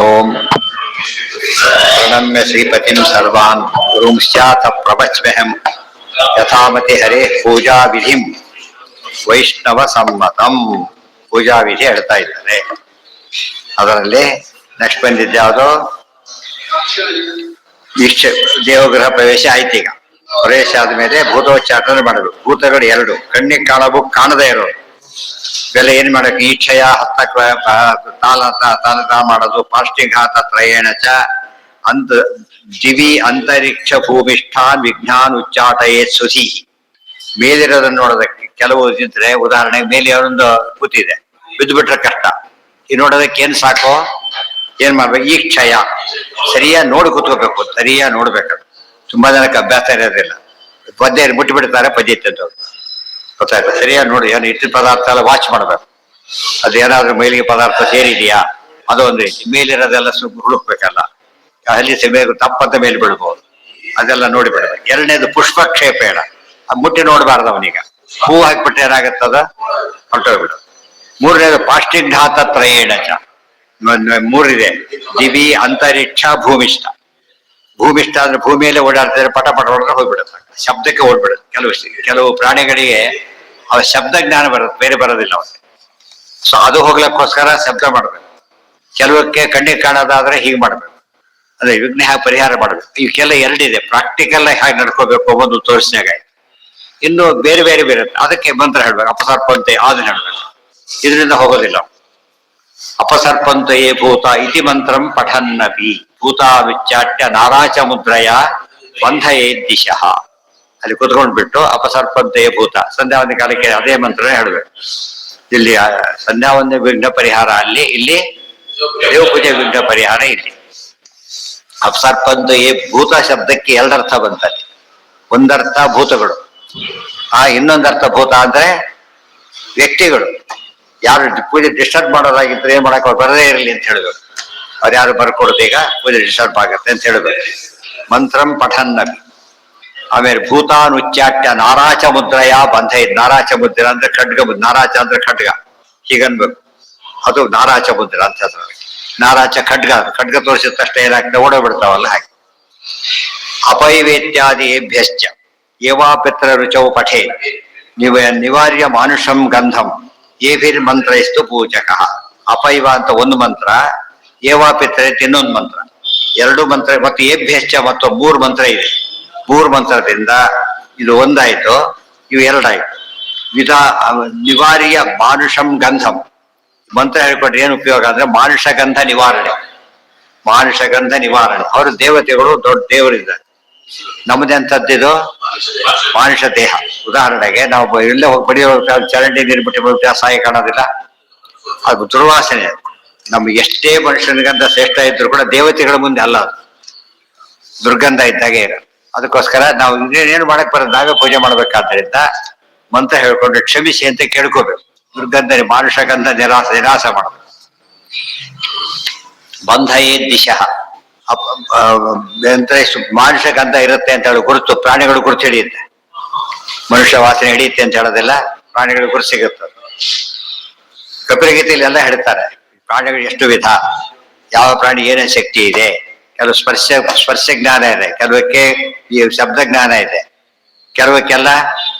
ಓಂ ಪ್ರಣಮ್ಯ ಶ್ರೀಪತಿಂ ಸರ್ವಾನ್ ಗುರುಂಶ್ಚಾತ ಪ್ರವಚ್ಮ್ಯಹಂ ಯಥಾಮತಿ ಹರೇ ಪೂಜಾ ವಿಧಿಂ ವೈಷ್ಣವ ಸಮ್ಮತಂ. ಪೂಜಾ ವಿಧಿ ಹೇಳ್ತಾ ಇದ್ದಾರೆ. ಅದರಲ್ಲಿ ನೆಕ್ಸ್ಟ್ ಬಂದಿದ್ದು ಯಾವುದು? ಇಷ್ಟ ದೇವಗೃಹ ಪ್ರವೇಶ ಆಯ್ತು. ಈಗ ಪ್ರವೇಶ ಆದ್ಮೇಲೆ ಭೂತೋಚ್ಚಾಟನೆ ಮಾಡಬೇಕು. ಭೂತಗಳು ಎರಡು, ಕಣ್ಣಿಗೆ ಕಾಣವು, ಕಾಣದೇ ಇರೋದು. ಇವೆಲ್ಲ ಏನ್ ಮಾಡಬೇಕು? ಈಕ್ಷಯ ತಾನ ಮಾಡೋದು. ಪಾಷ್ಟಿಘಾತ ತ್ರಯೇಣ ಚ ಅಂತ ದಿವಿ ಅಂತರಿಕ್ಷ ಭೂಮಿಷ್ಠಾನ್ ವಿಜ್ಞಾನ್ ಉಚ್ಚಾಟಯೇತ್ ಸುಧಿ. ಮೇಲಿರೋದನ್ನ ನೋಡೋದಕ್ಕೆ ಕೆಲವು ಇದ್ರೆ, ಉದಾಹರಣೆಗೆ ಮೇಲೆ ಒಂದು ಕೂತಿದೆ, ಬಿದ್ದು ಬಿಟ್ರೆ ಕಷ್ಟ. ಈ ನೋಡೋದಕ್ಕೆ ಏನ್ ಸಾಕು? ಏನ್ ಮಾಡ್ಬೇಕು? ಈ ಕ್ಷಯ ಸರಿಯಾಗಿ ನೋಡಿ ಕೂತ್ಕೋಬೇಕು, ಸರಿಯಾಗಿ ನೋಡ್ಬೇಕು. ತುಂಬಾ ಜನಕ್ಕೆ ಅಭ್ಯಾಸ ಇರೋದಿಲ್ಲ, ಪದ್ಯ ಮುಟ್ಟಿಬಿಡ್ತಾರೆ, ಪದ್ಯ ಇತ್ತು ಗೊತ್ತಾಯ್ತು. ಸರಿಯಾಗಿ ನೋಡಿ, ಏನು ಇಟ್ಟಿನ ಪದಾರ್ಥ ಎಲ್ಲ ವಾಚ್ ಮಾಡ್ಬೇಕು. ಅದೇನಾದ್ರೂ ಮೇಲಿಗೆ ಪದಾರ್ಥ ಸೇರಿದೆಯಾ ಅದೊಂದು ರೀತಿ. ಮೇಲಿರೋದೆಲ್ಲ ಹುಡುಕ್ಬೇಕಲ್ಲ, ಅಲ್ಲಿ ಸಿಗಬೇಕು, ತಪ್ಪಂತ ಮೇಲೆ ಬಿಡ್ಬೋದು, ಅದೆಲ್ಲ ನೋಡಿ ಬಿಡ್ಬೇಕು. ಎರಡನೇದು ಪುಷ್ಪಕ್ಷೇಪೇಣ, ಮುಟ್ಟಿ ನೋಡ್ಬಾರ್ದು ಅವನೀಗ. ಹೂ ಹಾಕ್ಬಿಟ್ರೆ ಏನಾಗತ್ತದ ಹೊರಟೋಗ್ಬಿಡು. ಮೂರನೇದು ಪಾಷ್ಟಿಘಾತ ತ್ರಯೇಣ ಚ, ಮೂರಿದೆ. ದಿವಿ ಅಂತರಿಕ್ಷ ಭೂಮಿಷ್ಠ. ಭೂಮಿಷ್ಠ ಅಂದ್ರೆ ಭೂಮಿಯಲ್ಲೇ ಓಡಾಡ್ತಿದ್ರೆ ಪಟ ಪಟ ಹೊಡೆದ್ರೆ ಹೋಗ್ಬಿಡುತ್ತೆ, ಶಬ್ದಕ್ಕೆ ಓಡ್ಬಿಡುತ್ತೆ. ಕೆಲವು ಪ್ರಾಣಿಗಳಿಗೆ ಅವ ಶಬ್ದ ಜ್ಞಾನ ಬರುತ್ತೆ, ಬೇರೆ ಬರೋದಿಲ್ಲ ಅವಕ್ಕೆ. ಸೊ ಅದು ಹೋಗ್ಲಿಕ್ಕೋಸ್ಕರ ಶಬ್ದ ಮಾಡ್ಬೇಕು. ಕೆಲವಕ್ಕೆ ಕಣ್ಣಿಗೆ ಕಾಣೋದಾದ್ರೆ ಹೀಗೆ ಮಾಡ್ಬೇಕು, ಅದೇ ವಿಘ್ನ ಹೇಗೆ ಪರಿಹಾರ ಮಾಡ್ಬೇಕು. ಇವಕ್ಕೆಲ್ಲ ಎರಡಿದೆ. ಪ್ರಾಕ್ಟಿಕಲ್ ಹೇಗೆ ನಡ್ಕೋಬೇಕು ಒಂದು ತೋರಿಸಿನಾಗ. ಇನ್ನು ಬೇರೆ ಬೇರೆ ಬೇರೆ ಅದಕ್ಕೆ ಮಂತ್ರ ಹೇಳ್ಬೇಕು. ಅಪಸರ್ಪಂತೆ ಅದನ್ನ ಹೇಳ್ಬೇಕು, ಇದರಿಂದ ಹೋಗೋದಿಲ್ಲ. ಅಪಸರ್ಪಂತೆಯೇ ಭೂತ ಇತಿ ಮಂತ್ರಂ ಪಠನ್ನಪಿ ಭೂತ ವಿಚ್ಚಾಟ್ಯ ನಾರಾಚ ಮುದ್ರಯ ಬಂಧಯೇ ದಿಶಃ. ಅಲ್ಲಿ ಕುತ್ಕೊಂಡ್ಬಿಟ್ಟು ಅಪಸರ್ಪಂತೆಯೇ ಭೂತ ಸಂಧ್ಯಾವಂದ ಕಾಲಕ್ಕೆ ಅದೇ ಮಂತ್ರ ಹೇಳ್ಬೇಕು. ಇಲ್ಲಿ ಸಂಧ್ಯಾವಂದ ವಿಘ್ನ ಪರಿಹಾರ ಅಲ್ಲಿ, ಇಲ್ಲಿ ದೇವ ಪೂಜೆ ವಿಘ್ನ ಪರಿಹಾರ ಇಲ್ಲಿ. ಅಪಸರ್ಪಂತೆಯೇ ಭೂತ ಶಬ್ದಕ್ಕೆ ಎರಡರ್ಥ ಬಂತಲ್ಲಿ. ಒಂದರ್ಥ ಭೂತಗಳು, ಇನ್ನೊಂದರ್ಥ ಭೂತ ಅಂದ್ರೆ ವ್ಯಕ್ತಿಗಳು. ಯಾರು ಪೂಜೆ ಡಿಸ್ಟರ್ಬ್ ಮಾಡೋದಾಗಿದ್ರೆ ಏನ್ ಮಾಡಕ್ ಬರದೇ ಇರಲಿ ಅಂತ ಹೇಳ್ಬೇಕು. ಅವ್ರು ಯಾರು ಬರ್ಕೊಡೋದು, ಈಗ ಪೂಜೆ ಡಿಸ್ಟರ್ಬ್ ಆಗತ್ತೆ ಅಂತ ಹೇಳ್ಬೇಕು. ಮಂತ್ರಂ ಪಠನ್ನಪಿ. ಆಮೇಲೆ ಭೂತಾನ್ ಉಚ್ಚಾಟ್ಯ ನಾರಾಚ ಮುದ್ರಯ ಬಂಧ. ನಾರಾಚ ಮುದ್ರ ಅಂದ್ರೆ ಖಡ್ಗ, ನಾರಾಚ ಅಂದ್ರೆ ಖಡ್ಗ ಹೀಗನ್ಬೇಕು. ಅದು ನಾರಾಚ ಮುದ್ರ ಅಂತ ಹೆಸರು. ನಾರಾಚ ಖಡ್ಗ, ಖಡ್ಗ ತೋರಿಸಿದ ತಕ್ಷಣ ಏನಾಗ್ತದೆ, ಓಡೋಗ್ಬಿಡ್ತಾವಲ್ಲ ಹಾಗೆ. ಅಪೈವೇತ್ಯಾದಿಭ್ಯಶ್ಚ ಏವಾಪಿತ್ರ ರುಚೌ ಪಠೇ ನಿವಾರ್ಯ ಮಾನುಷಂ ಗಂಧಂ ಏಭಿರ್ ಮಂತ್ರೈಸ್ತು ಪೂಜಕ. ಅಪೈವ ಅಂತ ಒಂದು ಮಂತ್ರ, ಏವಾಪಿತ್ರ ಇನ್ನೊಂದು ಮಂತ್ರ, ಎರಡು ಮಂತ್ರ, ಮತ್ತು ಏಭ್ಯಶ್ಚ ಮತ್ತು ಮೂರು ಮಂತ್ರ ಇದೆ. ಮೂರು ಮಂತ್ರದಿಂದ ಇದು ಒಂದಾಯ್ತು, ಇವು ಎರಡಾಯ್ತು. ನಿವಾರ್ಯ ಮಾನುಷಂ ಗಂಧಂ ಮಂತ್ರ ಹೇಳ್ಕೊಟ್ರೆ ಏನು ಉಪಯೋಗ ಅಂದ್ರೆ ಮಾನುಷ ಗಂಧ ನಿವಾರಣೆ. ಮಾನುಷ ಗಂಧ ನಿವಾರಣೆ. ಅವರು ದೇವತೆಗಳು, ದೊಡ್ಡ ದೇವರಿದ್ದಾರೆ. ನಮ್ಮದೆಂಥದ್ದಿದು ಮಾನುಷ ದೇಹ. ಉದಾಹರಣೆಗೆ ನಾವು ಇಲ್ಲೇ ಹೋಗಿ ಬಡಿಯೋ ಚರಂಡಿ ನೀರು ಬಿಟ್ಟು ಸಾಯ ಕಾಣೋದಿಲ್ಲ, ಅದು ದುರ್ವಾಸನೆ. ನಮ್ಗೆ ಎಷ್ಟೇ ಮನುಷ್ಯನಿಗಂತ ಶ್ರೇಷ್ಠ ಇದ್ರು ಕೂಡ ದೇವತೆಗಳ ಮುಂದೆ ಅಲ್ಲ, ಅದು ದುರ್ಗಂಧ ಇದ್ದಾಗೆ ಇರೋದು. ಅದಕ್ಕೋಸ್ಕರ ನಾವು ಇನ್ನೇನು ಮಾಡಕ್ ಬರೋದು, ನಾವೇ ಪೂಜೆ ಮಾಡ್ಬೇಕಾದ್ರಿಂದ ಮಂತ್ರ ಹೇಳ್ಕೊಂಡು ಕ್ಷಮಿಸಿ ಅಂತ ಕೇಳ್ಕೋಬೇಕು. ದುರ್ಗಂಧ ಮಾನುಷ ಗಂಧ ನಿರಾಸ ಮಾಡಬೇಕು. ಬಂಧಯೇ ದಿಶಃ ಮಾನುಷ ಗಂಧ ಇರುತ್ತೆ ಅಂತ ಹೇಳಿ ಗುರುತು, ಪ್ರಾಣಿಗಳು ಗುರುತು ಹಿಡಿಯುತ್ತೆ. ಮನುಷ್ಯ ವಾಸನೆ ಹಿಡಿಯುತ್ತೆ ಅಂತ ಹೇಳೋದಿಲ್ಲ, ಪ್ರಾಣಿಗಳು ಗುರುತು ಸಿಗುತ್ತೆ. ಕಪಿಲಗೀತೆಯಲ್ಲಿ ಎಲ್ಲ ಹೇಳ್ತಾರೆ ಪ್ರಾಣಿಗಳು ಎಷ್ಟು ವಿಧ, ಯಾವ ಪ್ರಾಣಿ ಏನೇನು ಶಕ್ತಿ ಇದೆ. ಕೆಲವು ಸ್ಪರ್ಶ ಜ್ಞಾನ ಇದೆ, ಕೆಲವಕ್ಕೆ ಈ ಶಬ್ದ ಜ್ಞಾನ ಇದೆ, ಕೆಲವಕ್ಕೆಲ್ಲ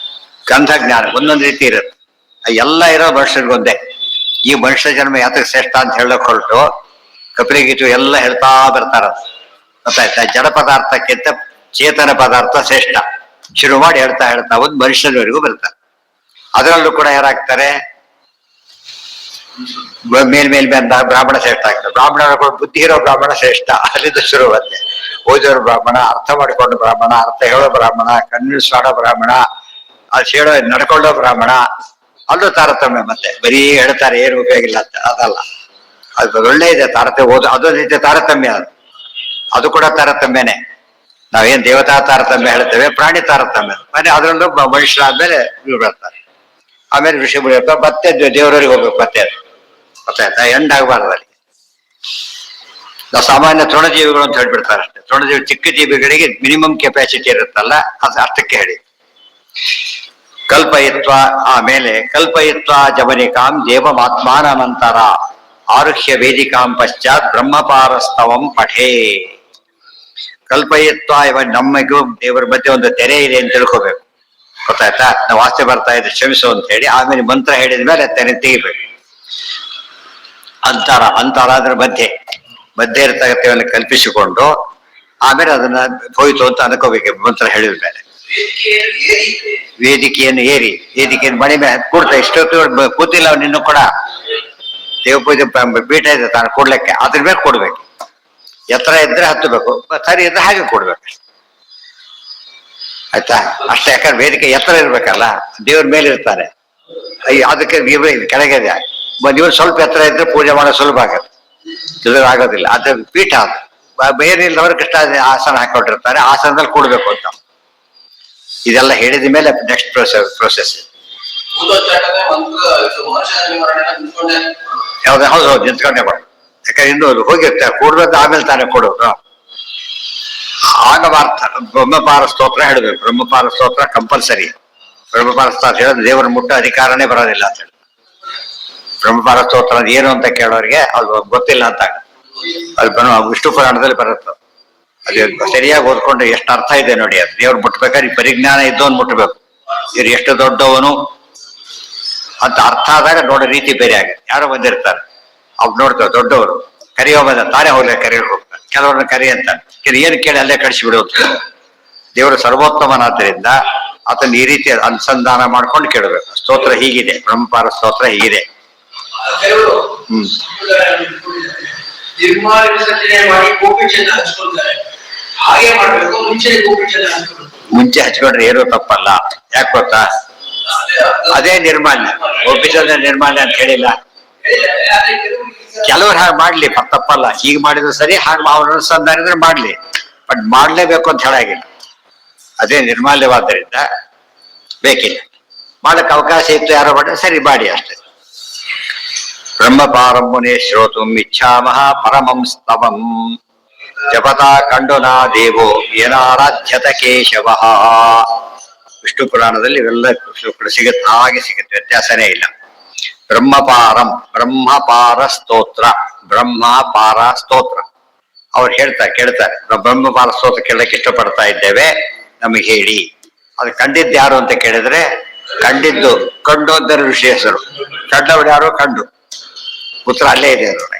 ಗಂಧ ಜ್ಞಾನ. ಒಂದೊಂದು ರೀತಿ ಇರುತ್ತೆ. ಎಲ್ಲ ಇರೋ ಮನುಷ್ಯರಿಗೊಂದೇ. ಈ ಮನುಷ್ಯ ಜನ್ಮ ಯಾತಕ್ಕೆ ಶ್ರೇಷ್ಠ ಅಂತ ಹೇಳಕ್ ಹೊರಟು ಕಪಿಲಗೀತೆ ಎಲ್ಲ ಹೇಳ್ತಾ ಬರ್ತಾರ. ಗೊತ್ತಾಯ್ತಾ? ಜಡ ಪದಾರ್ಥಕ್ಕಿಂತ ಚೇತನ ಪದಾರ್ಥ ಶ್ರೇಷ್ಠ ಶುರು ಮಾಡಿ ಹೇಳ್ತಾ ಹೇಳ್ತಾ ಒಂದು ಮನುಷ್ಯನವರೆಗೂ ಬರ್ತಾರೆ. ಅದರಲ್ಲೂ ಕೂಡ ಯಾರಾಗ್ತಾರೆ, ಮೇಲ್ ಬಂದ ಬ್ರಾಹ್ಮಣ ಶ್ರೇಷ್ಠ ಆಗ್ತದೆ. ಬ್ರಾಹ್ಮಣರು ಬುದ್ಧಿ ಇರೋ ಬ್ರಾಹ್ಮಣ ಶ್ರೇಷ್ಠ, ಅಲ್ಲಿಂದ ಶುರು ಬರುತ್ತೆ. ಓದೋರು ಬ್ರಾಹ್ಮಣ, ಅರ್ಥ ಮಾಡಿಕೊಂಡು ಬ್ರಾಹ್ಮಣ, ಅರ್ಥ ಹೇಳೋ ಬ್ರಾಹ್ಮಣ, ಕನ್ವಿನ್ಸ್ ಮಾಡೋ ಬ್ರಾಹ್ಮಣ, ಅದು ಹೇಳೋ ನಡ್ಕೊಳ್ಳೋ ಬ್ರಾಹ್ಮಣ. ಅಲ್ಲೂ ತಾರತಮ್ಯ. ಮತ್ತೆ ಬರೀ ಹೇಳ್ತಾರೆ ಏನು ಉಪಯೋಗ ಇಲ್ಲ ಅಂತ, ಅದಲ್ಲ. ಅದು ಒಳ್ಳೆ ಇದೆ ತಾರತಮ್ಯ. ಓದು ಅದೊಂದು ರೀತಿ ತಾರತಮ್ಯ. ಅದು ಕೂಡ ತಾರತಮ್ಯನೇ. ನಾವೇನ್ ದೇವತಾ ತಾರತಮ್ಯ ಹೇಳ್ತೇವೆ, ಪ್ರಾಣಿ ತಾರತಮ್ಯ. ಅದರಲ್ಲೂ ಮನುಷ್ಯರಾದ್ಮೇಲೆ ಇವ್ರು ಬರ್ತಾರೆ. ಆಮೇಲೆ ಋಷಿ ಮುನಿಯಪ್ಪ ಮತ್ತೆ ದೇವರವರಿಗೆ ಹೋಗ್ಬೇಕು. ಮತ್ತೆ ಅದು ಗೊತ್ತಾಯ್ತಾ? ಎಂಡ್ ಆಗಬಾರ್ದು ಅಲ್ಲಿ. ನಾವು ಸಾಮಾನ್ಯ ತೃಣಜೀವಿಗಳು ಅಂತ ಹೇಳ್ಬಿಡ್ತಾರೆ ಅಷ್ಟೇ. ತೃಣಜೀವಿ ಚಿಕ್ಕ ಜೀವಿಗಳಿಗೆ ಮಿನಿಮಮ್ ಕೆಪಾಸಿಟಿ ಇರುತ್ತಲ್ಲ, ಅದು ಅರ್ಥಕ್ಕೆ ಹೇಳಿ. ಕಲ್ಪಯಿತ್ವ, ಆಮೇಲೆ ಕಲ್ಪಯಿತ್ವ ಜಮನಿಕಾಂ ದೇವಮಾತ್ಮಾನಂತರ. ಆರುಹ್ಯ ವೇದಿಕಾಂ ಪಶ್ಚಾತ್ ಬ್ರಹ್ಮಪಾರಸ್ತವಂ ಪಠೇ. ಕಲ್ಪಯಿತ್ವ ಇವ ನಮಗೂ ದೇವರ ಮಧ್ಯೆ ಒಂದು ತೆರೆ ಇದೆ ಅಂತ ತಿಳ್ಕೋಬೇಕು. ಗೊತ್ತಾಯ್ತಾ? ನಾವು ವಾಸ್ತೆ ಬರ್ತಾ ಇದ್ರೆ ಕ್ಷಮಿಸು ಅಂತ ಹೇಳಿ ಆಮೇಲೆ ಮಂತ್ರ ಹೇಳಿದ ಮೇಲೆ ತೆರೆ ತೆಗಿಬೇಕು. ಅಂತರ ಅದ್ರ ಮಧ್ಯೆ ಇರ್ತಕ್ಕಂಥವನ್ನು ಕಲ್ಪಿಸಿಕೊಂಡು ಆಮೇಲೆ ಅದನ್ನ ಹೋಯ್ತು ಅಂತ ಅನ್ಕೋಬೇಕು ಮಂತ್ರ ಹೇಳಿದ ಮೇಲೆ. ವೇದಿಕೆಯನ್ನು ಮಣಿ ಮೇಲೆ ಕೂಡ್ತಾ ಇಷ್ಟೊತ್ತು ಕೂತಿಲ್ಲ ಅವ್ನು ಇನ್ನು ಕೂಡ ದೇವ ಪೂಜೆ ಬೀಟ ಇದೆ ತಾನು ಕೊಡ್ಲಿಕ್ಕೆ ಅದ್ರ ಮೇಲೆ ಕೊಡ್ಬೇಕು. ಎತ್ತರ ಇದ್ರೆ ಹತ್ತಬೇಕು, ಸರಿ ಇದ್ರೆ ಹಾಗೆ ಕೊಡ್ಬೇಕು. ಆಯ್ತಾ? ಅಷ್ಟೇ. ಯಾಕಂದ್ರೆ ವೇದಿಕೆ ಎತ್ತರ ಇರ್ಬೇಕಲ್ಲ, ದೇವ್ರ ಮೇಲೆ ಇರ್ತಾರೆ. ಅದಕ್ಕೆ ಕೆಳಗೆ ನೀವು ಸ್ವಲ್ಪ ಎತ್ತರ ಇದ್ರೆ ಪೂಜೆ ಮಾಡೋ ಸುಲಭ ಆಗತ್ತೆ, ಸುಲಭ ಆಗೋದಿಲ್ಲ. ಅದ್ರ ಪೀಠ ಬೇರೆ ಇಲ್ಲದವ್ರು ಕೃಷ್ಣ ಆಸನ ಹಾಕೊಂಡಿರ್ತಾರೆ, ಆಸನದಲ್ಲಿ ಕೊಡ್ಬೇಕು ಅಂತ. ಇದೆಲ್ಲ ಹೇಳಿದ ಮೇಲೆ ನೆಕ್ಸ್ಟ್ ಪ್ರೊಸೆಸ್ ಯಾವ್ದು? ಹೌದು ನಿಂತ್ಕೊಂಡೇ ಮಾಡು. ಯಾಕಂದ್ರೆ ಇನ್ನು ಹೋಗಿರ್ತಾರೆ ಕೂಡ್ಬೇಕು, ಆಮೇಲೆ ತಾನೇ ಕೊಡೋದು. ಆಗವಾರ್ಥ ಬ್ರಹ್ಮಪಾರ ಸ್ತೋತ್ರ ಹೇಳಬೇಕು. ಬ್ರಹ್ಮಪಾರ ಸ್ತೋತ್ರ ಕಂಪಲ್ಸರಿ. ಬ್ರಹ್ಮಪಾರ ಸ್ತೋತ್ರ ಹೇಳಿದ್ರೆ ದೇವರ ಮುಟ್ಟೋ ಅಧಿಕಾರನೇ ಬರೋದಿಲ್ಲ ಅಂತ ಹೇಳಿ. ಬ್ರಹ್ಮಪಾರ ಸ್ತೋತ್ರ ಏನು ಅಂತ ಕೇಳೋರಿಗೆ ಅದು ಗೊತ್ತಿಲ್ಲ ಅಂತ. ಅದು ವಿಷ್ಣು ಪುರಾಣದಲ್ಲಿ ಬರುತ್ತೆ. ಅದು ಸರಿಯಾಗಿ ಓದ್ಕೊಂಡು ಎಷ್ಟು ಅರ್ಥ ಇದೆ ನೋಡಿ. ಅದು ದೇವ್ರು ಮುಟ್ಬೇಕಾದ್ರೆ ಈ ಪರಿಜ್ಞಾನ ಇದ್ದವನು ಮುಟ್ಟಬೇಕು. ಇವ್ರು ಎಷ್ಟು ದೊಡ್ಡವನು ಅಂತ ಅರ್ಥ ಆದಾಗ ನೋಡೋ ರೀತಿ ಬೇರೆ ಆಗುತ್ತೆ. ಯಾರೋ ಬಂದಿರ್ತಾರೆ, ಅವ್ರು ನೋಡ್ತೇವೆ ದೊಡ್ಡವರು ಕರಿಯೋ ಬಂದ ತಾನೇ ಹೋಗ್ಲಿ ಕರಿಯೋಕೆ ಹೋಗ್ತಾರೆ. ಕೆಲವ್ರನ್ನ ಕರಿ ಅಂತ ಏನು ಕೇಳಿ ಅಲ್ಲೇ ಕಳಿಸಿ ಬಿಡೋದು. ದೇವರು ಸರ್ವೋತ್ತಮನಾದ್ದರಿಂದ ಆತನ ಈ ರೀತಿ ಅನುಸಂಧಾನ ಮಾಡ್ಕೊಂಡು ಕೇಳಬೇಕು. ಸ್ತೋತ್ರ ಹೀಗಿದೆ, ಬ್ರಹ್ಮಪಾರ ಸ್ತೋತ್ರ ಹೀಗಿದೆ. ನಿರ್ಮಾಣ ವಿಸರ್ಜನೆ ಮಾಡಿ ಗೋಪಿಚಂದ ಹಚ್ಕೊಳ್ತಾರೆ. ಹಾಗೆ ಮಾಡ್ಬೇಕು, ಮುಂಚೆ ಹಚ್ಕೊಂಡ್ರೆ ಏನೂ ತಪ್ಪಲ್ಲ. ಯಾಕೆ ಗೊತ್ತಾ? ಅದೇ ನಿರ್ಮಾಲ್ಯ. ಗೋಪಿಚಂದ ನಿರ್ಮಾಲ್ಯ ಅಂತ ಹೇಳಿಲ್ಲ. ಕೆಲವ್ರು ಹಾಗೆ ಮಾಡ್ಲಿ, ತಪ್ಪಲ್ಲ. ಹೀಗೆ ಮಾಡಿದ್ರು ಸರಿ, ಹಾಗೆ ಅವ್ರ ಅನುಸಂಧಾನ ಇದ್ರೆ ಮಾಡ್ಲಿ, ಬಟ್ ಮಾಡ್ಲೇಬೇಕು ಅಂತ ಹೇಳಾಗಿಲ್ಲ. ಅದೇ ನಿರ್ಮಾಲ್ಯವಾದ್ದರಿಂದ ಬೇಕಿಲ್ಲ. ಮಾಡಕ್ ಅವಕಾಶ ಇತ್ತು, ಯಾರೋ ಮಾಡಿದ್ರೆ ಸರಿ ಮಾಡಿ ಅಷ್ಟೇ. ಬ್ರಹ್ಮಪಾರಂ ಮುನೇ ಶ್ರೋತುಂ ಇಚ್ಛಾಮಃ ಪರಮಂ ಸ್ತವಂ ಜಪತಾ ಕಂಡುನಾ ದೇವೋ ಏನಾರಾಧ್ಯತ ಕೇಶವಃ. ವಿಷ್ಣು ಪುರಾಣದಲ್ಲಿ ಇವೆಲ್ಲ ಸಿಗುತ್ತೆ, ಹಾಗೆ ಸಿಗುತ್ತೆ, ವ್ಯತ್ಯಾಸನೇ ಇಲ್ಲ. ಬ್ರಹ್ಮಪಾರಂ, ಬ್ರಹ್ಮಪಾರ ಸ್ತೋತ್ರ, ಬ್ರಹ್ಮಪಾರ ಸ್ತೋತ್ರ ಅವ್ರು ಕೇಳ್ತಾರೆ ಬ್ರಹ್ಮಪಾರ ಸ್ತೋತ್ರ ಕೇಳಕ್ಕೆ ಇಷ್ಟಪಡ್ತಾ ಇದ್ದೇವೆ, ನಮಗೆ ಹೇಳಿ. ಅದು ಕಂಡಿದ್ದು ಯಾರು ಅಂತ ಕೇಳಿದ್ರೆ, ಕಂಡು ಅಂತ ಋಷಿ ಹೆಸರು. ಕಂಡವ್ರು ಯಾರು? ಕಂಡು ಉತ್ತರ ಅಲ್ಲೇ ಇದೆ ನೋಡಿ.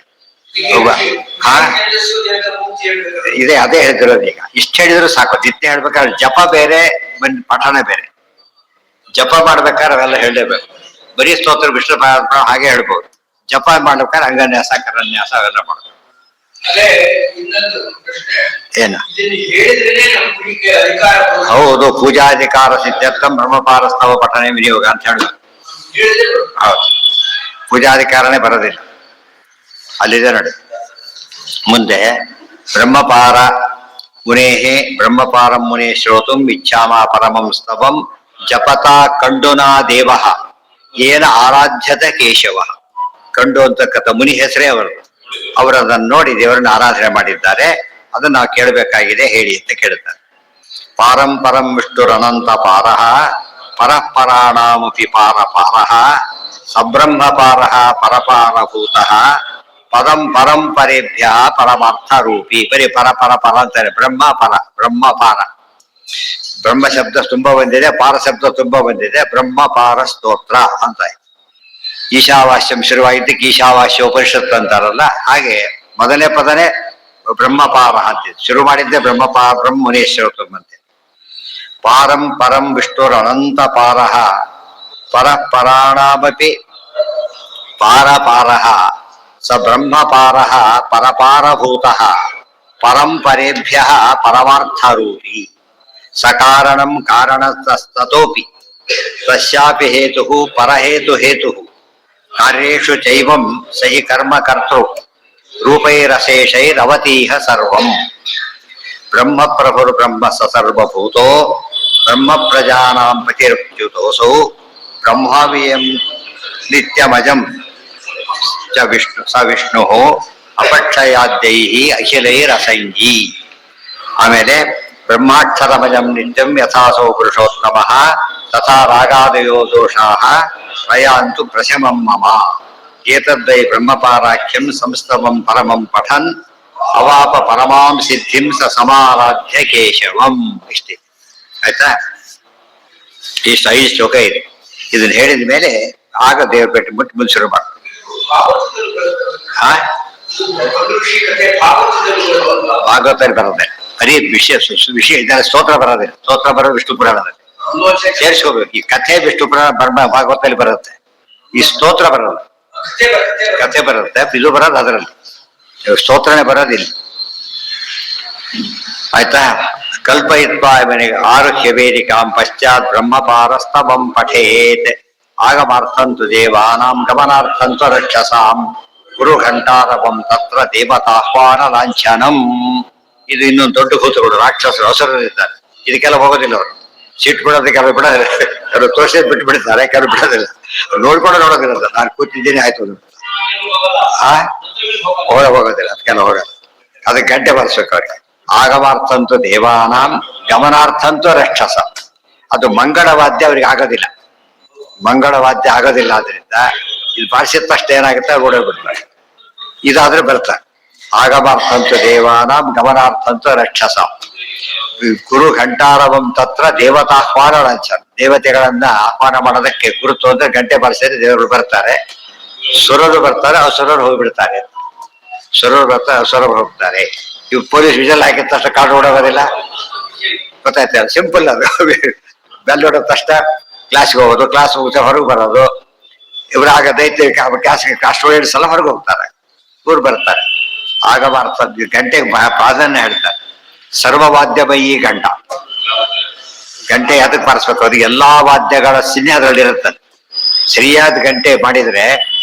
ಇದೆ, ಅದೇ ಹೇಳ್ತಿರೋದು. ಈಗ ಇಷ್ಟ ಹೇಳಿದ್ರು ಸಾಕು. ನಿತ್ಯ ಹೇಳ್ಬೇಕಾದ್ರೆ ಜಪ ಬೇರೆ, ಪಠಣ ಬೇರೆ. ಜಪ ಮಾಡ್ಬೇಕಾದ್ರೆ ಅವೆಲ್ಲ ಹೇಳಲೇಬೇಕು. ಬರೀ ಸ್ತೋತ್ರ ವಿಷ್ಣು ಹಾಗೆ ಹೇಳ್ಬೋದು. ಜಪ ಮಾಡ್ಬೇಕಾದ್ರೆ ಅಂಗನ್ಯಾಸ, ಕರನ್ಯಾಸ ಅವೆಲ್ಲ ಮಾಡ್ಬೇಕು. ಏನ? ಹೌದು, ಪೂಜಾಧಿಕಾರ ಸಿದ್ಧಾರ್ಥಂ ಬ್ರಹ್ಮಪಾರಸ್ತವ ಪಠನೆ ವಿನಿಯೋಗ ಅಂತ ಹೇಳ್ಬೇಕು. ಹೌದು, ಪೂಜಾಧಿಕಾರನೇ ಬರೋದಿಲ್ಲ. ಅಲ್ಲಿದೆ ನೋಡಿ ಮುಂದೆ. ಬ್ರಹ್ಮಪಾರ ಮುನೇಹೇ ಬ್ರಹ್ಮಪಾರಂ ಮುನೇ ಶ್ರೋತುಂ ಇಚ್ಛಾಮ ಪರಮಂ ಸ್ತವಂ ಜಪತಾ ಕಂಡುನಾ ದೇವಃ ಏನ ಆರಾಧ್ಯತ ಕೇಶವ. ಕಂಡು ಅಂತಕ್ಕಂಥ ಮುನಿ ಹೆಸರೇ ಅವರು. ಅವರದನ್ನು ನೋಡಿ ದೇವರನ್ನ ಆರಾಧನೆ ಮಾಡಿದ್ದಾರೆ. ಅದನ್ನ ನಾವು ಕೇಳಬೇಕಾಗಿದೆ, ಹೇಳಿ ಅಂತ ಕೇಳುತ್ತಾರೆ. ಪಾರಂ ಪರಂ ವಿಷ್ಣುರನಂತ ಪಾರಃ ಪರಪರಾಣಾಮಪಿ ಪಾರಪಾರಃ ಸಬ್ರಹ್ಮಪಾರಃ ಪರಪಾರಭೂತಃ ಪದಂ ಪರಂಪರೇಭ್ಯ ಪರಮಾರ್ಥ ರೂಪಿ. ಬರೀ ಪರ ಅಂತಾರೆ. ಬ್ರಹ್ಮಪಾರ. ಬ್ರಹ್ಮ ಶಬ್ದ ತುಂಬಾ ಬಂದಿದೆ, ಪಾರ ಶಬ್ದ ತುಂಬಾ ಬಂದಿದೆ. ಬ್ರಹ್ಮಪಾರ ಸ್ತೋತ್ರ ಅಂತ. ಈಶಾವಾಸ್ಯಂ ಶುರುವಾಗಿದ್ದಕ್ಕೆ ಈಶಾವಾಸ್ಯ ಉಪನಿಷತ್ತು ಅಂತಾರಲ್ಲ, ಹಾಗೆ ಮೊದಲನೇ ಪದನೇ ಬ್ರಹ್ಮಪಾರ ಅಂತಿದೆ. ಶುರು ಮಾಡಿದ್ದೆ ಬ್ರಹ್ಮಪಾರ ಬ್ರಹ್ಮ ಮುನೇಶ್ವರ ಅಂತೆ. ಪಾರಂ ಪರಂ ವಿಷ್ಣುರ್ ಅನಂತ ಪಾರಃ ಪರಪರಾಣಾಮಪಿ ಪಾರಪಾರಃ ಸ ಬ್ರಹ್ಮಪಾರಃ ಪರಪಾರಭೂತಃ ಪರಂಪರೇಭ್ಯಃ ಪರಮಾರ್ಥರೂಪಿ ಸಕಾರಣಂ ಕಾರಣತಸ್ತತೋಪಿ ತಸ್ಯಾಪಿ ಹೇತುಃ ಪರಹೇತುಃ ಕಾರ್ಯೇಷು ಚೈವಂ ಸಹಿ ಕರ್ಮ ಕರ್ತೃ ರೂಪೈರಶೇಷೈರವತೀಹ ಸರ್ವಂ ಬ್ರಹ್ಮ ಪ್ರಭುರ್ ಬ್ರಹ್ಮ ಸರ್ವಭೂತೋ ಬ್ರಹ್ಮ ಪ್ರಜಾನಾಂ ಪತಿರ್ಚ್ಯುತೋಸೌ ಬ್ರಹ್ಮವಿಯಂ ನಿತ್ಯಮಜಂ ಚ ವಿಷ್ಣು ಅಪಕ್ಷಯಾದ್ಯೈಹಿ ಅಖಿಲೈರಸಂಗೀ. ಆಮೇಲೆ ಬ್ರಹ್ಮಾಕ್ಷರಮಜಂ ನಿತ್ಯಂ ಯಥಾಸೌ ಪುರುಷೋತ್ತಮಃ ತಥಾ ರಾಗಾದಯೋ ದೋಷಾಃ ಪ್ರಯಾಂತು ಪ್ರಶಮಂ ಮಮ. ಏತದ್ದೈ ಬ್ರಹ್ಮಪಾರಾಖ್ಯಂ ಸಂಸ್ತವಂ ಪರಮಂ ಪಠನ್ ಅವಾಪ ಪರಮಾಂ ಸಿದ್ಧಿಂ ಸ ಸಮಾರಾಧ್ಯ ಕೇಶವಂ. ಇಷ್ಟೇ ಆಯ್ತಾ. ಇಷ್ಟು 5 ಶ್ಲೋಕ ಇದೆ. ಇದನ್ನ ಹೇಳಿದ ಮೇಲೆ ಆಗ ದೇವ್ರ ಬೆಟ್ಟ ಮುಟ್ಟಿ ಮುಂದೆ ಶುರು ಮಾಡ್ತಾರೆ. ಭಾಗವತಲ್ಲಿ ಬರೋದೆ ಬರೀ ವಿಷಯ ಇದೆಲ್ಲ ಸ್ತೋತ್ರ ಬರೋದಿಲ್ಲ. ಸ್ತೋತ್ರ ಬರೋದು ವಿಷ್ಣು ಪುರಾಣದಲ್ಲಿ ಸೇರಿಸ್ಕೋಬೇಕು. ಈ ಕಥೆ ವಿಷ್ಣು ಪುರಾಣ ಭಾಗವತದಲ್ಲಿ ಬರುತ್ತೆ, ಈ ಸ್ತೋತ್ರ ಬರೋದು, ಕಥೆ ಬರುತ್ತೆ, ಇದು ಬರೋದು ಅದರಲ್ಲಿ, ಸ್ತೋತ್ರನೇ ಬರೋದಿಲ್ಲ. ಆಯ್ತಾ. ಕಲ್ಪಯಿತ್ವಾ ಇವನಿಗೆ ಆರುಹ್ಯ ವೇದಿಕಾಂ ಪಶ್ಚಾತ್ ಬ್ರಹ್ಮಪಾರಸ್ತವಂ ಪಠೇತ್ ಆಗಮಾರ್ಥಂತು ದೇವಾನಾಂ ಗಮನಾರ್ಥಂತು ರಕ್ಷಸಾಂ ಗುರು ಘಂಟಾರವಂ ತತ್ರ ದೇವತಾಹ್ವಾನ ಲಾಂಛನಂ. ಇದು ಇನ್ನೊಂದು ದೊಡ್ಡ ಭೂತಗಳು, ರಾಕ್ಷಸರು, ಹಸುರರಿದ್ದಾರೆ. ಇದಕ್ಕೆಲ್ಲ ಹೋಗೋದಿಲ್ಲ ಅವರು. ಸಿಟ್ಟು ಬಿಡೋದು ಕೆಲವು ಬಿಡೋದಿಲ್ಲ, ಕೆಲವು ತೋರಿಸಿ ಬಿಟ್ಟು ಬಿಡ್ತಾರೆ, ಕೆಲವು ಬಿಡೋದಿಲ್ಲ. ನೋಡೋದಿಲ್ಲ. ನಾನು ಕೂತಿದ್ದೀನಿ ಆಯ್ತು ಹೋಗೋದಿಲ್ಲ, ಅದಕ್ಕೆಲ್ಲ ಹೋಗೋದು. ಅದಕ್ಕೆ ಗಂಟೆ ಬರ್ಸ್ಬೇಕು ಅವ್ರಿಗೆ. ಆಗಮಾರ್ಥಂತು ದೇವಾನಾಂ ಗಮನಾರ್ಥಂತು ರಕ್ಷಸ. ಅದು ಮಂಗಳವಾದ್ಯ ಅವ್ರಿಗೆ ಆಗೋದಿಲ್ಲ, ಮಂಗಳವಾದ್ಯ ಆಗೋದಿಲ್ಲ. ಆದ್ರಿಂದ ಇದು ಬಾರಿಸಿದ ತಕ್ಷಣ ಏನಾಗುತ್ತೆ, ಓಡೋಗ್ಬಿಡ್ತಾರೆ. ಇದಾದ್ರೆ ಬರ್ತಾರೆ. ಆಗಮಾರ್ಥಂತು ದೇವಾನಾಂ ಗಮನಾರ್ಥಂತು ರಕ್ಷಸ ಗುರು ಘಂಟಾರವಂ ತತ್ರ ದೇವತಾಹ್ವಾನ ಲಾಂಛನ. ದೇವತೆಗಳನ್ನ ಆಹ್ವಾನ ಮಾಡೋದಕ್ಕೆ ಗುರುತು ಅಂದ್ರೆ ಗಂಟೆ ಬಾರಿಸಿದ್ರೆ ದೇವರು ಬರ್ತಾರೆ. ಸುರರು ಬರ್ತಾರೆ, ಅಸುರರು ಹೋಗ್ಬಿಡ್ತಾರೆ. ಸುರರು ಬರ್ತಾರೆ, ಅಸುರರು ಹೋಗ್ತಾರೆ. ಇವ್ ಪೊಲೀಸ್ ವಿಜಲ್ ಹಾಕಿದ ತಕ್ಷಣ ಕಾಡು ಓಡೋಗೋದಿಲ್ಲ, ಗೊತ್ತಾಯ್ತ? ಸಿಂಪಲ್ ಅದು. ಬೆಲ್ ಹೊಡೋದ ತಕ್ಷಣ ಕ್ಲಾಸ್ಗೆ ಹೋಗೋದು, ಕ್ಲಾಸ್ ಮುಗಿಸ ಹೊರಗೆ ಬರೋದು. ಇವ್ರಾಗ ದೈತ್ಯ ಸ್ಟೂಡೆಂಟ್ಸ್ ಎಲ್ಲ ಹೊರಗೆ ಹೋಗ್ತಾರೆ, ಊರು ಬರ್ತಾರೆ. ಆಗಮಾರ್ಥ ಗಂಟೆಗೆ ಪ್ರಾಧಾನ್ಯ ಹೇಳ್ತಾರೆ. ಸರ್ವವಾದ್ಯಮಯಿ ಗಂಟ. ಗಂಟೆ ಅದಕ್ಕೆ ಬಾರಿಸ್ಬೇಕು, ಅದಕ್ಕೆ ಎಲ್ಲಾ ವಾದ್ಯಗಳ ಚಿಹ್ನೆ ಅದರಲ್ಲಿ ಇರುತ್ತೆ. ಸರಿಯಾದ ಗಂಟೆ ಮಾಡಿದ್ರೆ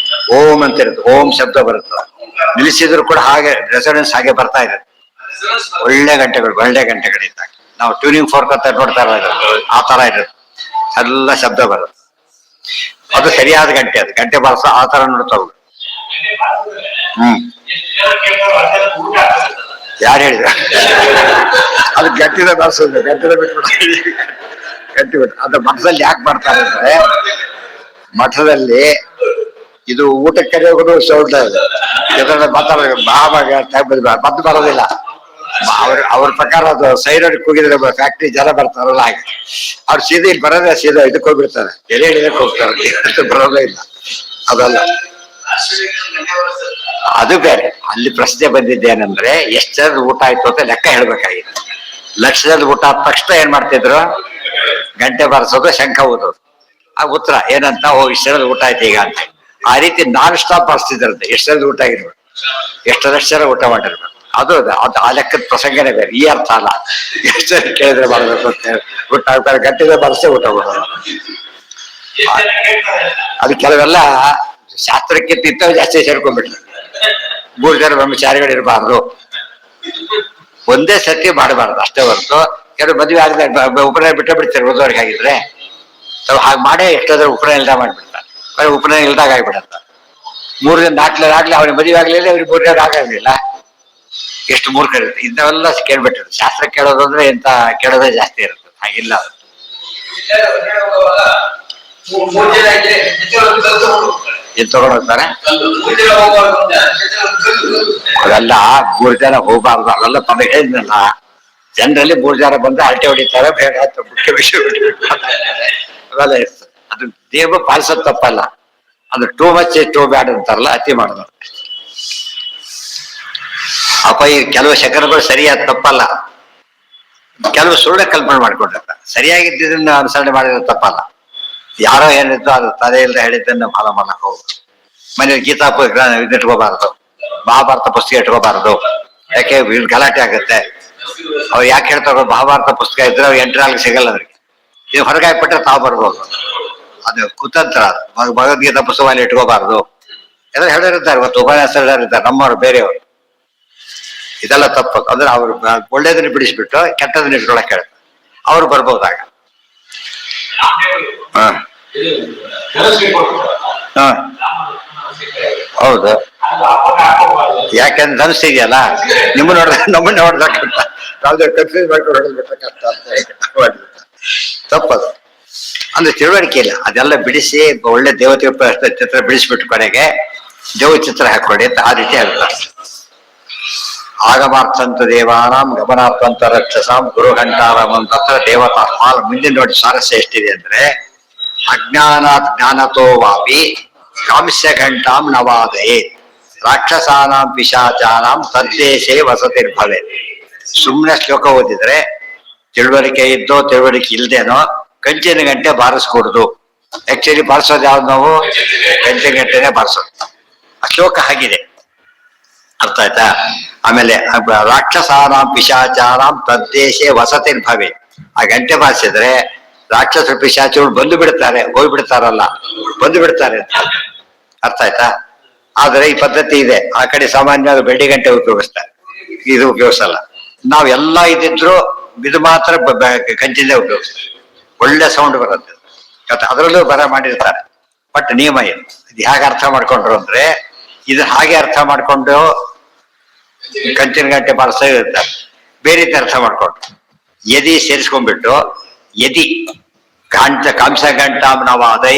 ಓಂ ಅಂತ ಇರುತ್ತೆ, ಓಂ ಶಬ್ದ ಬರುತ್ತೆ. ನಿಲ್ಲಿಸಿದ್ರು ಕೂಡ ಹಾಗೆ ರೆಸೊನೆನ್ಸ್ ಹಾಗೆ ಬರ್ತಾ ಇರುತ್ತೆ. ಒಳ್ಳೆ ಗಂಟೆಗಳಿದ್ದಾಗ ನಾವು ಟ್ಯೂನಿಂಗ್ ಫೋರ್ಕ್ ಅಂತ ನೋಡ್ತಾ ಇರೋದು, ಆ ತರ ಇರುತ್ತೆ. ಎಲ್ಲ ಶಬ್ದ ಬರುತ್ತೆ. ಅದು ಸರಿಯಾದ ಗಂಟೆ. ಅದು ಗಂಟೆ ಬಾರಿಸ ಆ ತರ ನೋಡ್ತಾ ಹೋಗುದು. ಯಾರು ಹೇಳಿದ? ಅದು ಗಟ್ಟಿದ ಬಾರಿಸೋದು, ಗಟ್ಟಿದ ಬಿಟ್ಬಿಟ್ಟು ಗಟ್ಟಿ ಬಿಟ್ಟು. ಅದು ಮಠದಲ್ಲಿ ಯಾಕೆ ಮಾಡ್ತಾರೆ ಅಂದ್ರೆ, ಮಠದಲ್ಲಿ ಇದು ಊಟಕ್ಕೆ ಕರೆಯೋದು ಸೌಂಡ್ ಮದ್ದು ಬರೋದಿಲ್ಲ. ಅವ್ರ ಪ್ರಕಾರ ಅದು ಸೈರಡ್ ಕೂಗಿದ್ರೆ ಫ್ಯಾಕ್ಟ್ರಿ ಜನ ಬರ್ತಾರಲ್ಲ, ಹಾಗೆ ಅವ್ರು ಸೀದಾ ಇಲ್ಲಿ ಬರೋದೇ ಸೀದಾ ಇದಕ್ಕೆ ಹೋಗ್ಬಿಡ್ತಾರೆ, ಎಲೆ ಹಿಡಿದಕ್ಕೆ ಹೋಗ್ತಾರೆ, ಬರೋದೇ ಇಲ್ಲ. ಅದಲ್ಲ, ಅದು ಬೇರೆ. ಅಲ್ಲಿ ಪ್ರಶ್ನೆ ಬಂದಿದ್ದೇನೆಂದ್ರೆ, ಎಷ್ಟು ಜನದ ಊಟ ಆಯ್ತು ಅಂತ ಲೆಕ್ಕ ಹೇಳ್ಬೇಕಾಗಿದೆ. ಲಕ್ಷ ಜನದ ಊಟ ಆದ ತಕ್ಷಣ ಏನ್ ಮಾಡ್ತಿದ್ರು, ಗಂಟೆ ಬಾರಿಸೋದು, ಶಂಖ ಊದೋದು. ಆ ಉತ್ತರ ಏನಂತ, ಇಷ್ಟು ಜನದ ಊಟ ಆಯ್ತು ಈಗ ಅಂತ. ಆ ರೀತಿ ನಾನ್ ಸ್ಟಾಪ್ ಬಾರಿಸ್ತಿದ್ರಂತೆ. ಎಷ್ಟು ಜನದ ಊಟ ಆಗಿರ್ಬೇಕು, ಎಷ್ಟು ಜನ ಊಟ ಮಾಡಿರ್ಬೇಕು. ಅದು ಆ ಲೆಕ್ಕದ ಪ್ರಸಂಗನೇ ಬೇರೆ, ಈ ಅರ್ಥ ಅಲ್ಲ. ಎಷ್ಟು ಜನ ಕೇಳಿದ್ರೆ ಮಾಡ್ಬೇಕು ಅಂತ ಹೇಳಿ ಊಟ ಆಗ್ತಾರೆ, ಗಂಟೆ ಬಾರಿಸೇ ಊಟ ಮಾಡೋದು. ಅದು ಕೆಲವೆಲ್ಲ ಶಾಸ್ತ್ರಕ್ಕಿಂತ ಇಂಥವು ಜಾಸ್ತಿ ಸೇರ್ಕೊಂಡ್ಬಿಟ್ರು. 3 ಜನ ಬ್ರಹ್ಮಚಾರಿಗಳು ಇರಬಾರ್ದು, ಒಂದೇ ಸತಿ ಮಾಡಬಾರ್ದು ಅಷ್ಟೇ ಹೊರತು. ಕೆಲವು ಮದುವೆ ಆಗದೆ ಉಪನಯನ ಬಿಡ್ತಾರೆ ಓದೋರ್ಗೆ. ಆಗಿದ್ರೆ ಹಾಗೆ ಮಾಡೇ ಎಷ್ಟೋದ್ರ ಉಪನಯನ ಇಲ್ದ ಮಾಡ್ಬಿಡ್ತಾರೆ. ಉಪನಯನ ಇಲ್ದಾಗ ಆಗ್ಬಿಡತ್ತ. 3 ದಿನ 4 ಆಗ್ಲಿ ಅವ್ರಿಗೆ ಮದುವೆ ಆಗ್ಲಿಲ್ಲ, ಅವ್ರಿಗೆ 3 ದಿನ ಆಗಲಿಲ್ಲ. ಎಷ್ಟು ಮೂರ್ಖರಿರುತ್ತೆ. ಇಂಥವೆಲ್ಲ ಕೇಳ್ಬಿಟ್ಟಿರುತ್ತೆ. ಶಾಸ್ತ್ರ ಕೇಳೋದು ಅಂದ್ರೆ ಇಂತ ಕೇಳೋದೇ ಜಾಸ್ತಿ ಇರುತ್ತೆ. ಹಾಗಿಲ್ಲ. ಏನ್ ತಗೊಂಡ್ ಹೋಗ್ತಾರೆ ಅವೆಲ್ಲ. 3 ಜನ ಹೋಗ್ಬಾರ್ದು, ಅವೆಲ್ಲ ಪದ ಹೇಳಿದ್ನಲ್ಲ. ಜನರಲ್ಲಿ 3 ಜನ ಬಂದ್ರೆ ಹರಟೆ ಹೊಡಿತಾರೆ, ಬೇಡ ಮುಖ್ಯ ವಿಷಯ ಬಿಟ್ಬಿಟ್ಟು ಮಾತಾಡ್ತಾರೆ. ಅವೆಲ್ಲ ಇರ್ತದೆ. ಅದು ದೇವ ಪಾಲಿಸೋದು ತಪ್ಪಲ್ಲ. ಅದು ಟೂ ಮಚ್ ಟೂ ಬ್ಯಾಡ್ ಅಂತಾರಲ್ಲ, ಅತಿ ಮಾಡೋದು. ಅಪ್ಪ ಈ ಕೆಲವು ಶಕರಗಳು ಸರಿಯಾದ ತಪ್ಪಲ್ಲ, ಕೆಲವು ಸುಳ್ಳ ಕಲ್ಪನೆ ಮಾಡ್ಕೊಂಡಿರ್ತಾರೆ. ಸರಿಯಾಗಿದ್ದನ್ನ ಅನುಸರಣೆ ಮಾಡಿದ್ರೆ ತಪ್ಪಲ್ಲ. ಯಾರೋ ಏನಿತ್ತು ಅದು ತಲೆ ಇಲ್ಲದೆ ಹೇಳಿದ್ದನ್ನು ಫಾಲೋ ಮಾಡಕ್ ಹೋಗುದು. ಮನೇಲಿ ಗೀತಾ ಇಟ್ಕೋಬಾರ್ದು, ಮಹಾಭಾರತ ಪುಸ್ತಕ ಇಟ್ಕೋಬಾರ್ದು. ಯಾಕೆ ಗಲಾಟೆ ಆಗುತ್ತೆ. ಅವ್ರು ಯಾಕೆ ಹೇಳ್ತಾರೋ, ಮಹಾಭಾರತ ಪುಸ್ತಕ ಇದ್ರೆ ಅವ್ರು ಎಂಟ್ರಾಲ್ಗೆ ಸಿಗಲ್ಲ. ಅವ್ರಿಗೆ ಇದು ಹೊರಗೆ ಹಾಕ್ಬಿಟ್ರೆ ತಾವು ಬರ್ಬೋದು. ಅದು ಕುತಂತ್ರ. ಭಗವದ್ಗೀತಾ ಪುಸ್ತಕದಲ್ಲಿ ಇಟ್ಕೋಬಾರ್ದು ಎಲ್ಲ ಹೇಳಿರ್ತಾರೆ. ಇವತ್ತು ಉಪನ್ಯಾಸ ಇದ್ದಾರೆ ನಮ್ಮವ್ರು, ಬೇರೆಯವರು. ಇದೆಲ್ಲ ತಪ್ಪು. ಅಂದ್ರೆ ಅವ್ರು ಒಳ್ಳೇದನ್ನ ಬಿಡಿಸ್ಬಿಟ್ಟು ಕೆಟ್ಟದನ್ನ ಇಟ್ಕೊಳಕ್ ಹೇಳ್ತಾರೆ. ಅವ್ರು ಬರ್ಬೋದಾಗ. ಹೌದು. ಯಾಕಂದ್ರೆ ಧನಸ್ ಇದೆಯಲ್ಲ, ನಮ್ಮನ್ನ ನೋಡ್ಬೇಕಂತ ಕನ್ಫ್ಯೂಸ್ ಮಾಡ್ಕೊಂಡು ಹೊಡೆದ್ಬಿಟ್ಟಕ್ಕಂತ ತಪ್ಪದು. ಅಂದ್ರೆ ತಿಳುವಳಿಕೆ ಇಲ್ಲ. ಅದೆಲ್ಲ ಬಿಡಿಸಿ ಒಳ್ಳೆ ದೇವತೆ ಚಿತ್ರ ಬಿಡಿಸ್ಬಿಟ್ಟು ಕೊನೆಗೆ ದೇವ ಚಿತ್ರ ಹಾಕೊಳ್ಳಿ ಅಂತ ಆ ರೀತಿ ಹೇಳ್ತಾರೆ. ಆಗಮಾರ್ಥಂತ ದೇವಾನಾಂ ಗಮನಾರ್ಥಂತ ರಕ್ಷಸಾಂ ಗುರುಘಂಟಾರಾಮಂ ತತ್ರ ದೇವತಾ ಮಾಲ. ಮುಂದಿನ ನೋಡಿ ಸ್ವಾರಸ್ಯ ಎಷ್ಟಿದೆ ಅಂದ್ರೆ, ಅಜ್ಞಾನಾತ್ ಜ್ಞಾನತೋ ವಾಪಿ ಕಾಂಸ್ಯ ಘಂಟಾಂ ನವಾದಯೇ ರಾಕ್ಷಸಾನಾಂ ಪಿಶಾಚಾನಾಂ ತದ್ದೇಶೇ ವಸತಿರ್ಭವೆ. ಸುಮ್ಮನೆ ಶ್ಲೋಕ ಓದಿದ್ರೆ ತಿಳುವಳಿಕೆ ಇದ್ದೋ ತಿಳುವಳಿಕೆ ಇಲ್ದೇನೋ ಕಂಚಿನ ಗಂಟೆ ಬಾರಿಸ್ಕೊಡುದು. ಆಕ್ಚುಲಿ ಬಾರಿಸೋದು ಯಾವ್ದು ನಾವು? ಕಂಚಿನ ಗಂಟೆನೆ ಬಾರಿಸೋದು. ಆ ಶ್ಲೋಕ ಹಾಗಿದೆ, ಅರ್ಥ ಆಯ್ತಾ? ಆಮೇಲೆ ರಾಕ್ಷಸಾನಾಂ ಪಿಶಾಚಾನಾಂ ತದ್ದೇಶೇ ವಸತಿರ್ಭವೆ. ಆ ಗಂಟೆ ಬಾರಿಸಿದ್ರೆ ರಾಕ್ಷಸ ಪಿಶಾಚಗಳು ಬಂದು ಬಿಡ್ತಾರೆ, ಹೋಗ್ಬಿಡ್ತಾರಲ್ಲ, ಬಂದು ಬಿಡ್ತಾರೆ ಅಂತ ಅರ್ಥ ಆಯ್ತಾ? ಆದ್ರೆ ಈ ಪದ್ಧತಿ ಇದೆ. ಆ ಕಡೆ ಸಾಮಾನ್ಯವಾಗಿ ಬೆಳ್ಳಿ ಗಂಟೆ ಉಪಯೋಗಿಸ್ತಾರೆ, ಇದು ಉಪಯೋಗಿಸಲ್ಲ. ನಾವ್ ಎಲ್ಲ ಇದ್ದಿದ್ರು ಇದು ಮಾತ್ರ ಕಂಚಿಂದ ಉಪಯೋಗಿಸ್ತಾರೆ. ಒಳ್ಳೆ ಸೌಂಡ್ ಬರುತ್ತೆ. ಅದರಲ್ಲೂ ಬರ ಮಾಡಿರ್ತಾರೆ. ಬಟ್ ನಿಯಮ ಏನು, ಇದು ಹೇಗೆ ಅರ್ಥ ಮಾಡ್ಕೊಂಡ್ರು ಅಂದ್ರೆ, ಇದು ಹಾಗೆ ಅರ್ಥ ಮಾಡ್ಕೊಂಡು ಕಂಚಿನ ಗಂಟೆ ಬಾರಿಸ್ತಾ ಇರ್ತಾರೆ. ಬೇರೆ ರೀತಿ ಅರ್ಥ ಮಾಡ್ಕೊಂಡ್ರು ಯದಿ ಸೇರಿಸ್ಕೊಂಡ್ಬಿಟ್ಟು ಯದಿ ಕಾಂಸ ಗಂಟಾಂ ನಾವು ಅದೇ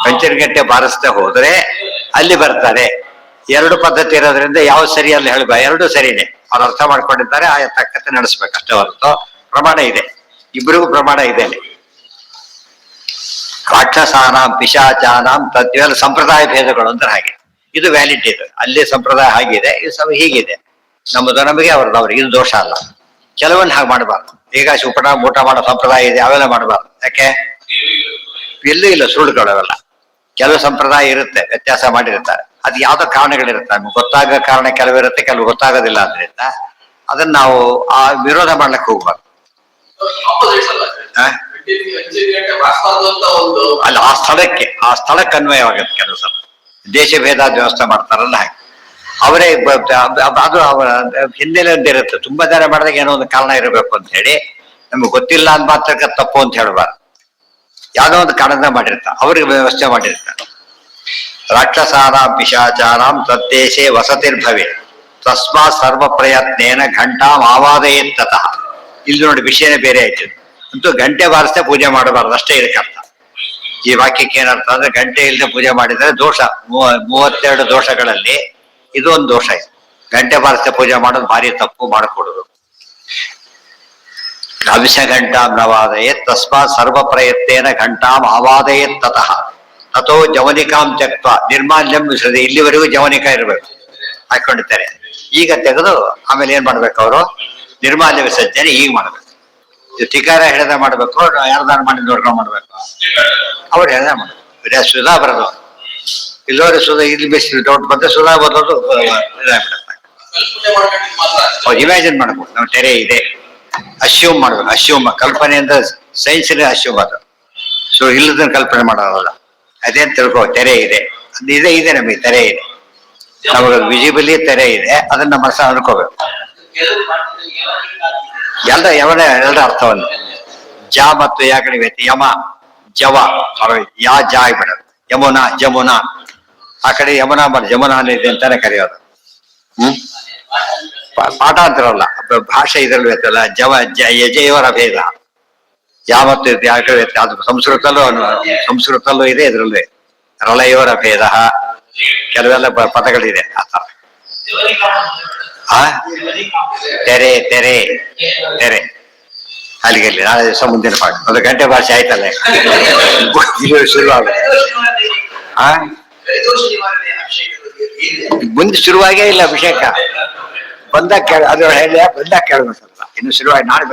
ಕಂಚಿನ ಗಂಟೆ ಬಾರಿಸ್ತಾ ಹೋದ್ರೆ ಅಲ್ಲಿ ಬರ್ತಾರೆ. ಎರಡು ಪದ್ಧತಿ ಇರೋದ್ರಿಂದ ಯಾವ ಸರಿ ಅಲ್ಲಿ ಹೇಳ್ಬ, ಎರಡೂ ಸರಿನೇ. ಅವ್ರು ಅರ್ಥ ಮಾಡ್ಕೊಂಡಿದ್ದಾರೆ, ಆ ತಕ್ಕಂತೆ ನಡೆಸ್ಬೇಕು ಅಷ್ಟೇ ಹೊರತು ಪ್ರಮಾಣ ಇದೆ, ಇಬ್ಬರಿಗೂ ಪ್ರಮಾಣ ಇದೆ. ರಾಕ್ಷಸಾನಾಂ ಪಿಶಾಚಾನಾಂ ತದ್ವೆಲ್ಲ ಸಂಪ್ರದಾಯ ಭೇದಗಳು ಅಂದ್ರೆ ಹಾಗೆ. ಇದು ವ್ಯಾಲಿಟಿ, ಇದು ಅಲ್ಲಿ ಸಂಪ್ರದಾಯ ಹಾಗಿದೆ, ಇದು ಹೀಗಿದೆ. ನಮ್ಮದು ನಮಗೆ, ಅವ್ರಿಗೆ ಇದು ದೋಷ ಅಲ್ಲ. ಕೆಲವೊಂದು ಹಾಗೆ ಮಾಡಬಾರ್ದು. ಈಗ ಊಟ ಮಾಡೋ ಸಂಪ್ರದಾಯ ಇದೆ, ಅವೆಲ್ಲ ಮಾಡಬಾರ್ದು. ಯಾಕೆ? ಎಲ್ಲೂ ಇಲ್ಲ ಸುಳ್ಳುಗಳವೆಲ್ಲ. ಕೆಲವು ಸಂಪ್ರದಾಯ ಇರುತ್ತೆ, ವ್ಯತ್ಯಾಸ ಮಾಡಿರ್ತಾರೆ. ಅದು ಯಾವ್ದೋ ಕಾರಣಗಳಿರುತ್ತೆ, ನಮ್ಗೆ ಗೊತ್ತಾಗೋ ಕಾರಣ ಕೆಲವಿರುತ್ತೆ, ಕೆಲವು ಗೊತ್ತಾಗೋದಿಲ್ಲ. ಆದ್ರಿಂದ ಅದನ್ನ ನಾವು ಆ ವಿರೋಧ ಮಾಡ್ಲಿಕ್ಕೆ ಹೋಗ್ಬಾರ್ದು. ಅಲ್ಲ, ಆ ಸ್ಥಳಕ್ಕೆ ಅನ್ವಯವಾಗುತ್ತೆ. ಕೆಲವು ಸಲ ದೇಶ ಭೇದ ವ್ಯವಸ್ಥೆ ಮಾಡ್ತಾರಲ್ಲ ಹಾಗೆ ಅವರೇ ಅದು ಅವರ ಹಿನ್ನೆಲೆ ಇರುತ್ತೆ. ತುಂಬಾ ಜನ ಮಾಡಿದಾಗ ಏನೋ ಒಂದು ಕಾರಣ ಇರಬೇಕು ಅಂತ ಹೇಳಿ ನಮ್ಗೆ ಗೊತ್ತಿಲ್ಲ ಅಂದ್ ಮಾತ್ರಕ್ಕೆ ತಪ್ಪು ಅಂತ ಹೇಳ್ಬಾರ್ದು. ಯಾವ್ದೋ ಒಂದು ಕಾರಣದಿಂದ ಮಾಡಿರ್ತಾರೆ, ಅವ್ರಿಗೆ ವ್ಯವಸ್ಥೆ ಮಾಡಿರ್ತಾರೆ. ರಾಕ್ಷಸಾನಾಂ ಪಿಶಾಚಾನಾಂ ತದ್ದೇಶೇ ವಸತಿರ್ಭವೆ ತಸ್ಮಾತ್ ಸರ್ವ ಪ್ರಯತ್ನೇನ ಘಂಟಾಂ ಆವಾದಯೇತ್ತತಃ. ಇಲ್ಲಿ ನೋಡಿ ವಿಷಯನೇ ಬೇರೆ ಆಯ್ತು. ಅಂತೂ ಗಂಟೆ ಬಾರಿಸದೆ ಪೂಜೆ ಮಾಡಬಾರ್ದು ಅಷ್ಟೇ ಇದಕ್ಕೆ ಅರ್ಥ. ಈ ವಾಕ್ಯಕ್ಕೆ ಏನರ್ಥ ಅಂದ್ರೆ, ಗಂಟೆ ಇಲ್ಲದೆ ಪೂಜೆ ಮಾಡಿದ್ರೆ ದೋಷ. 32 ದೋಷಗಳಲ್ಲಿ ಇದು ಒಂದು ದೋಷ ಇದೆ. ಗಂಟೆ ಬಾರಿಸದೆ ಪೂಜೆ ಮಾಡೋದು ಭಾರಿ ತಪ್ಪು, ಮಾಡಿಕೊಡುದು. ಕಾಂಸ್ಯ ಘಂಟಾಂ ನವಾದಯೇ ತಸ್ಮಾತ್ ಸರ್ವ ಪ್ರಯತ್ನೇನ ಘಂಟಾಂ ಆವಾದಯೇತ್ ತತಃ ತಥೋ ಜವನಿಕಾಂ ತ್ಯಕ್ತ್ವ ನಿರ್ಮಾಲ್ಯಂ ವಿಸೃಜೆ. ಇಲ್ಲಿವರೆಗೂ ಜವನಿಕಾ ಇರಬೇಕು, ಹಾಕೊಂಡಿರ್ತಾರೆ. ಈಗ ತೆಗೆದು ಆಮೇಲೆ ಏನ್ ಮಾಡ್ಬೇಕು ಅವರು? ನಿರ್ಮಾಲ್ಯ ವಿಸರ್ಜನೆ ಈಗ ಮಾಡ್ಬೇಕು. ಟಿಕಾರ ಹೇಳ್ದ ಮಾಡ್ಬೇಕು, ಯಾರ್ದಾರು ಮಾಡಿ ನೋಡ್ಕೊಂಡ್ ಮಾಡ್ಬೇಕು. ಅವ್ರು ಹೇಳ್ದ ಮಾಡ್ಬೇಕು. ಸುಧಾ ಬರೋದು ಇಲ್ಲೋರಿ ಸುಧಾ ಇಲ್ಲಿ ಬೇಸಿ ಡೌಟ್ ಬಂದ್ರೆ ಸುಧಾ ಬರೋದು ಇದಾಗ್ಬಿಡುತ್ತೆ. ಇಮ್ಯಾಜಿನ್ ಮಾಡ್ಬೋದು. ನಾವು ತೆರೆ ಇದೆ ಅಶ್ಯೂಮ್ ಮಾಡ್ಬೇಕು. ಅಶ್ಯೂಮ್ ಕಲ್ಪನೆ ಅಂದ್ರೆ ಸೈನ್ಸ್ ಅಶ್ಯೂಮ್ ಅದು. ಸೊ ಇಲ್ಲದನ್ನ ಕಲ್ಪನೆ ಮಾಡೋದಲ್ಲ. ಅದೇನ್ ತಿಳ್ಕೊ, ತೆರೆ ಇದೆ, ಇದೆ ನಮಗೆ ತೆರೆ ಇದೆ, ನಮಗೆ ವಿಜಿಬಲಿ ತೆರೆ ಇದೆ, ಅದನ್ನ ಮನಸ್ಸ ಅನ್ಕೋಬೇಕು. ಎರಡ ಅರ್ಥವನ್ನು ಜ ಮತ್ತು ಯಾ ಕಡೆ ವ್ಯತ್ಯ. ಯಮ ಜವ ಯಾ ಜಾ ಆಗ್ಬಿಡೋದು. ಯಮುನಾ ಜಮುನಾ, ಆ ಕಡೆ ಯಮುನಾ ಜಮುನಾ ಇದೆ ಅಂತಾನೆ ಕರೆಯೋದು. ಪಾಠ ಅಂತಿರಲ್ಲ, ಭಾಷೆ ಇದ್ರಲ್ಲಿ ವ್ಯತ್ಯಲ್ಲ. ಯಜಯವರ ಭೇದ ಯಾ ಮತ್ತು ಯಾ ಕಡೆ ವ್ಯತ್ಯ. ಅದು ಸಂಸ್ಕೃತಲ್ಲೂ ಇದೆ, ಇದ್ರಲ್ಲೂ ರಳಯವರ ಭೇದ, ಕೆಲವೆಲ್ಲ ಪದಗಳಿದೆ ಆ ತರ. ತೆರೆ ತೆರೆ ತೆರೆ ಅಲ್ಲಿಗೆ ನಾಳೆ ದಿವಸ ಮುಂದಿನ ಪಾಠ. ಒಂದು ಗಂಟೆ ಭಾಷೆ ಆಯ್ತಲ್ಲ, ಶುರುವಾಗುತ್ತೆ. ಮುಂದೆ ಶುರುವಾಗೇ ಇಲ್ಲ ಅಭಿಷೇಕ. ಬಂದಾಗ ಕೇಳ, ಅದು ಹೇಳಿ ಬಂದಾಗ ಕೇಳಬೇಕು. ಇನ್ನು ಶುರುವಾಗಿ ನಾಳೆ